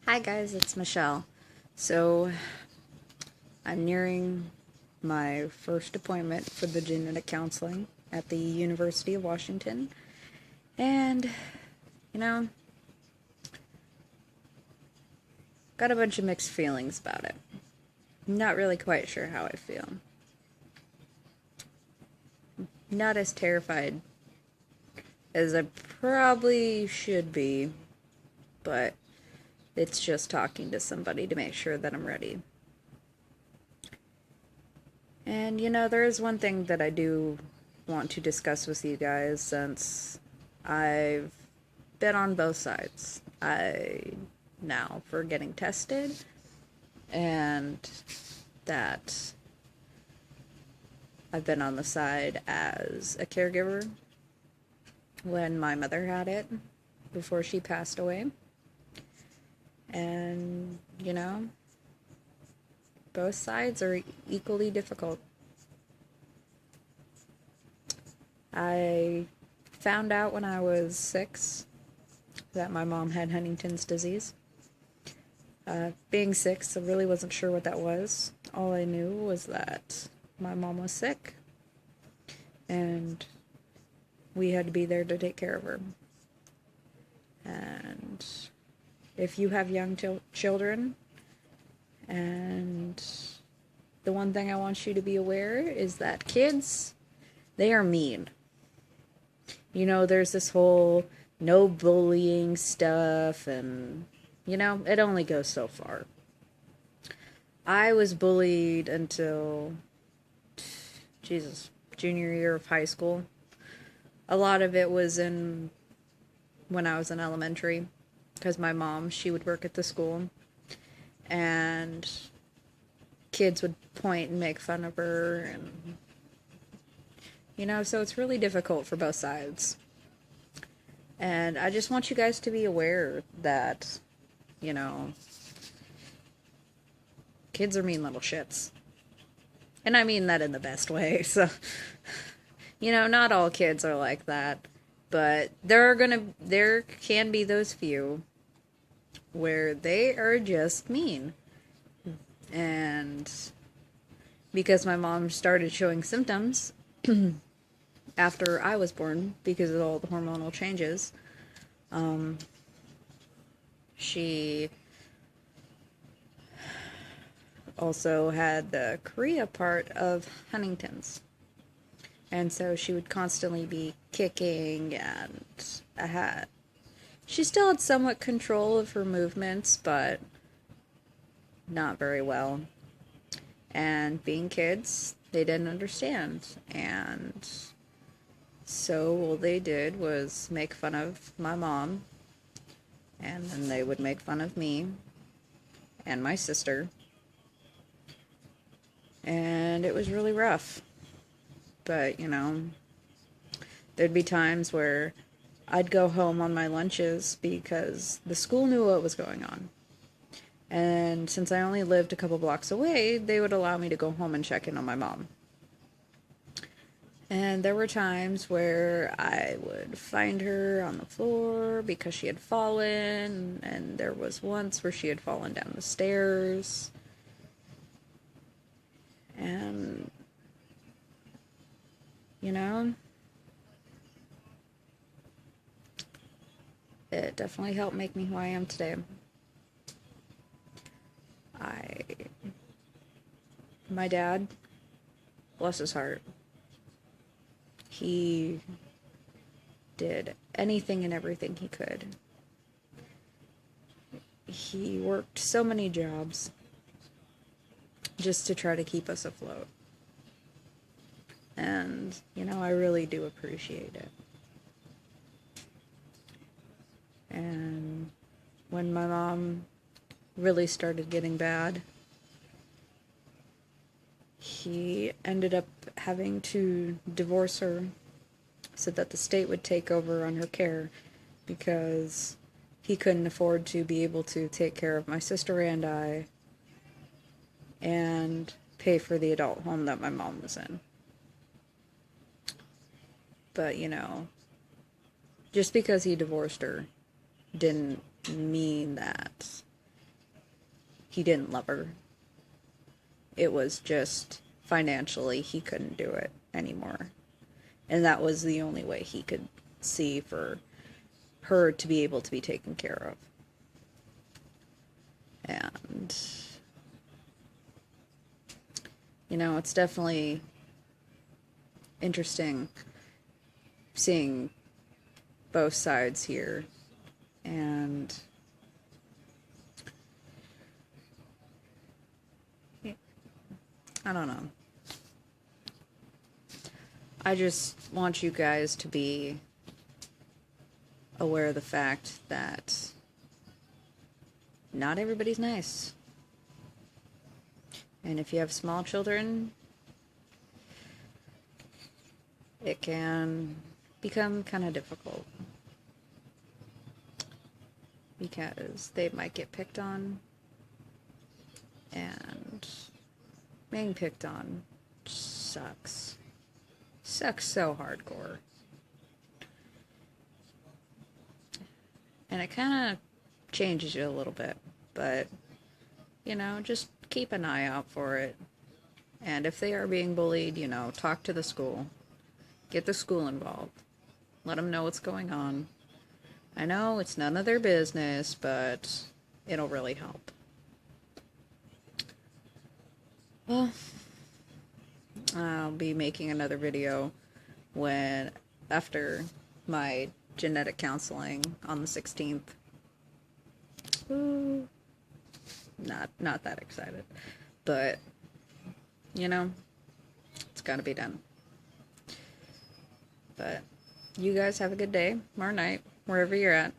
Hi guys, it's Michelle. So, I'm nearing my first appointment for the genetic counseling at the University of Washington. And, you know, got a bunch of mixed feelings about it. I'm not really quite sure how I feel. Not as terrified as I probably should be, but it's just talking to somebody to make sure that I'm ready. And there is one thing that I do want to discuss with you guys since I've been on both sides. I now for getting tested and that I've been on the side as a caregiver when my mother had it before she passed away. And, both sides are equally difficult. I found out when I was 6 that my mom had Huntington's disease. Being 6, I really wasn't sure what that was. All I knew was that my mom was sick, and we had to be there to take care of her. And if you have young children, and the one thing I want you to be aware is that kids, they are mean. There's this whole no bullying stuff, and, it only goes so far. I was bullied until, junior year of high school. A lot of it was when I was in elementary, because my mom, she would work at the school, and kids would point and make fun of her, and so it's really difficult for both sides. And I just want you guys to be aware that, kids are mean little shits. And I mean that in the best way. So, not all kids are like that. But there can be those few where they are just mean. And because my mom started showing symptoms after I was born, because of all the hormonal changes, she also had the chorea part of huntingtons. And so she would constantly be kicking, and she still had somewhat control of her movements, but not very well. And being kids, they didn't understand. And so all they did was make fun of my mom, and then they would make fun of me and my sister. And it was really rough. But, there'd be times where I'd go home on my lunches because the school knew what was going on. And since I only lived a couple blocks away, they would allow me to go home and check in on my mom. And there were times where I would find her on the floor because she had fallen, and there was once where she had fallen down the stairs. And, it definitely helped make me who I am today. My dad, bless his heart, he did anything and everything he could. He worked so many jobs just to try to keep us afloat. And, I really do appreciate it. And when my mom really started getting bad, he ended up having to divorce her so that the state would take over on her care, because he couldn't afford to be able to take care of my sister and I and pay for the adult home that my mom was in. But, just because he divorced her didn't mean that he didn't love her. It was just financially he couldn't do it anymore. And that was the only way he could see for her to be able to be taken care of. And, you know, it's definitely interesting seeing both sides here. And I don't know. I just want you guys to be aware of the fact that not everybody's nice. And if you have small children, it can become kind of difficult. Because they might get picked on. And being picked on sucks. Sucks so hardcore. And it kind of changes you a little bit. But, you know, just keep an eye out for it. And if they are being bullied, you know, talk to the school. Get the school involved. Let them know what's going on. I know it's none of their business, but it'll really help. Well, I'll be making another video after my genetic counseling on the 16th. Ooh. Not that excited. But, you know, it's gotta be done. But you guys have a good day or night, wherever you're at.